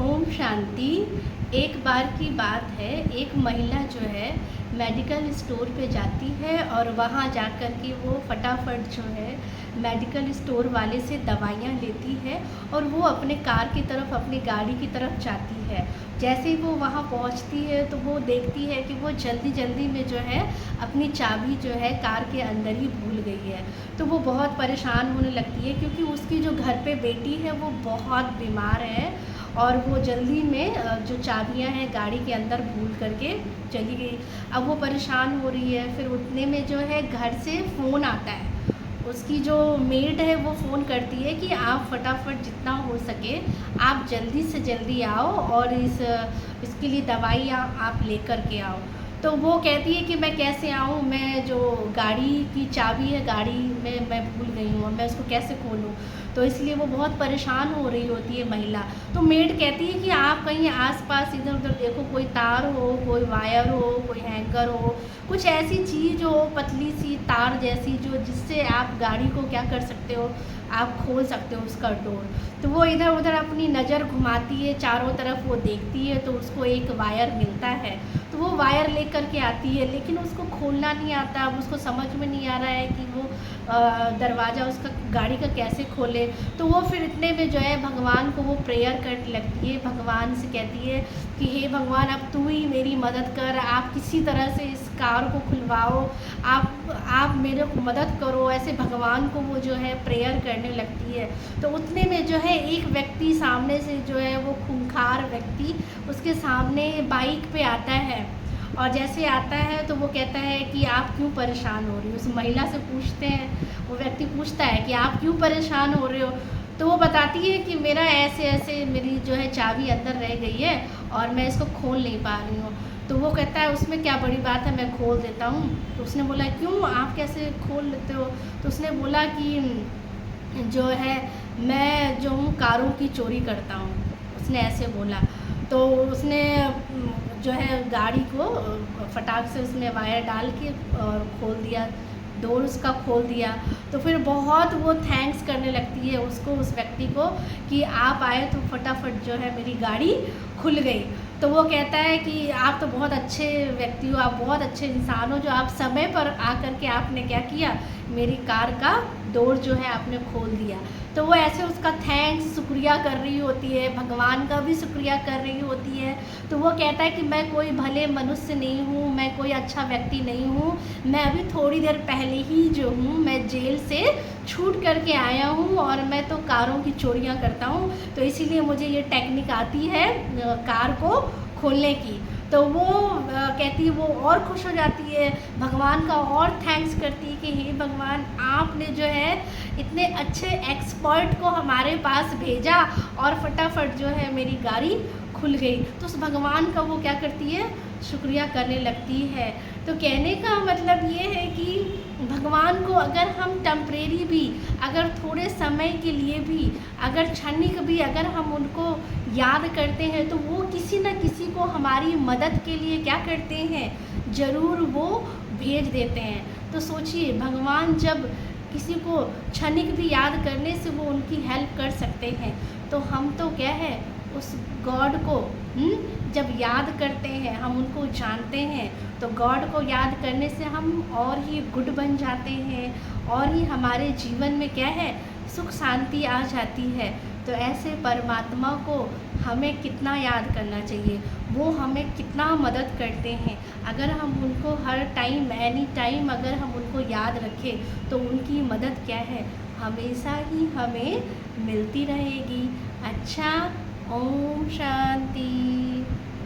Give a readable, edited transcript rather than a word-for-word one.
ओम शांति। एक बार की बात है, एक महिला जो है मेडिकल स्टोर पे जाती है और वहाँ जाकर के वो फटाफट जो है मेडिकल स्टोर वाले से दवाइयाँ लेती है और वो अपने कार की तरफ, अपनी गाड़ी की तरफ जाती है। जैसे ही वो वहाँ पहुँचती है तो वो देखती है कि वो जल्दी जल्दी में जो है अपनी चाबी जो है कार के अंदर ही भूल गई है। तो वो बहुत परेशान होने लगती है क्योंकि उसकी जो घर पे बेटी है वो बहुत बीमार है और वो जल्दी में जो चाबियां हैं गाड़ी के अंदर भूल करके चली गई। अब वो परेशान हो रही है, फिर उतने में जो है घर से फ़ोन आता है। उसकी जो मेड है वो फ़ोन करती है कि आप फटाफट जितना हो सके आप जल्दी से जल्दी आओ और इसके लिए दवाइयाँ आप लेकर के आओ। तो वो कहती है कि मैं कैसे आऊँ, मैं जो गाड़ी की चाबी है गाड़ी में मैं भूल गई हूँ और मैं उसको कैसे खोलूँ। तो इसलिए वो बहुत परेशान हो रही होती है महिला। तो मेड कहती है कि आप कहीं आस-पास इधर-उधर देखो, कोई तार हो, कोई वायर हो, कोई हैंगर हो, कुछ ऐसी चीज़ हो पतली सी तार जैसी जो जिससे आप गाड़ी को क्या कर सकते हो, आप खोल सकते हो उसका डोर। तो वो इधर-उधर अपनी नज़र घुमाती है, चारों तरफ वो देखती है तो उसको एक वायर मिलता है। तो वो वायर लेकर के आती है लेकिन उसको खोलना नहीं आता। अब उसको समझ में नहीं आ रहा है कि वो दरवाज़ा उसका गाड़ी का कैसे खोले। तो वो फिर इतने में जो है भगवान को वो प्रेयर करने लगती है, भगवान से कहती है कि हे भगवान, अब तू ही मेरी मदद कर, आप किसी तरह से इस कार को खुलवाओ, आप मेरे को मदद करो। ऐसे भगवान को वो जो है प्रेयर करने लगती है। तो उतने में जो है एक व्यक्ति सामने से जो है वो खूंखार व्यक्ति उसके सामने बाइक पे आता है और जैसे आता है तो वो कहता है कि आप क्यों परेशान हो रही हो। उस महिला से पूछते हैं, वो व्यक्ति पूछता है कि आप क्यों परेशान हो रहे हो। तो वो बताती है कि मेरा ऐसे ऐसे मेरी जो है चाबी अंदर रह गई है और मैं इसको खोल नहीं पा रही हूँ। तो वो कहता है उसमें क्या बड़ी बात है, मैं खोल देता हूँ। तो उसने बोला क्यों, आप कैसे खोल लेते हो। तो उसने बोला कि जो है मैं जो हूँ कारों की चोरी करता हूँ, उसने ऐसे बोला। तो उसने जो है गाड़ी को फटाक से उसमें वायर डाल के और खोल दिया, डोर उसका खोल दिया। तो फिर बहुत वो थैंक्स करने लगती है उसको, उस व्यक्ति को, कि आप आए तो फटाफट जो है मेरी गाड़ी खुल गई। तो वो कहता है कि आप तो बहुत अच्छे व्यक्ति हो, आप बहुत अच्छे इंसान हो, जो आप समय पर आकर के आपने क्या किया, मेरी कार का डोर जो है आपने खोल दिया। तो वो ऐसे उसका थैंक्स, शुक्रिया कर रही होती है, भगवान का भी शुक्रिया कर रही होती है। तो वो कहता है कि मैं कोई भले मनुष्य नहीं हूँ, मैं कोई अच्छा व्यक्ति नहीं हूँ, मैं अभी थोड़ी देर पहले ही जो हूँ मैं जेल से छूट करके आया हूँ और मैं तो कारों की चोरियाँ करता हूँ, तो इसीलिए मुझे ये टेक्निक आती है कार को खोलने की। तो वो कहती है, वो और खुश हो जाती है, भगवान का और थैंक्स करती है कि हे भगवान, आपने जो है इतने अच्छे एक्सपर्ट को हमारे पास भेजा और फटाफट जो है मेरी गाड़ी खुल गई। तो उस भगवान का वो क्या करती है, शुक्रिया करने लगती है। तो कहने का मतलब ये है कि भगवान को अगर हम टेम्परेरी भी, अगर थोड़े समय के लिए भी, अगर क्षणिक भी अगर हम उनको याद करते हैं तो वो किसी न किसी को हमारी मदद के लिए क्या करते हैं, ज़रूर वो भेज देते हैं। तो सोचिए, भगवान जब किसी को क्षणिक भी याद करने से वो उनकी हेल्प कर सकते हैं, तो हम तो क्या है, उस गॉड को जब याद करते हैं, हम उनको जानते हैं, तो गॉड को याद करने से हम और ही गुड बन जाते हैं और ही हमारे जीवन में क्या है, सुख शांति आ जाती है। तो ऐसे परमात्मा को हमें कितना याद करना चाहिए, वो हमें कितना मदद करते हैं। अगर हम उनको हर टाइम, एनी टाइम अगर हम उनको याद रखें तो उनकी मदद क्या है, हमेशा ही हमें मिलती रहेगी। अच्छा, ओम शांति।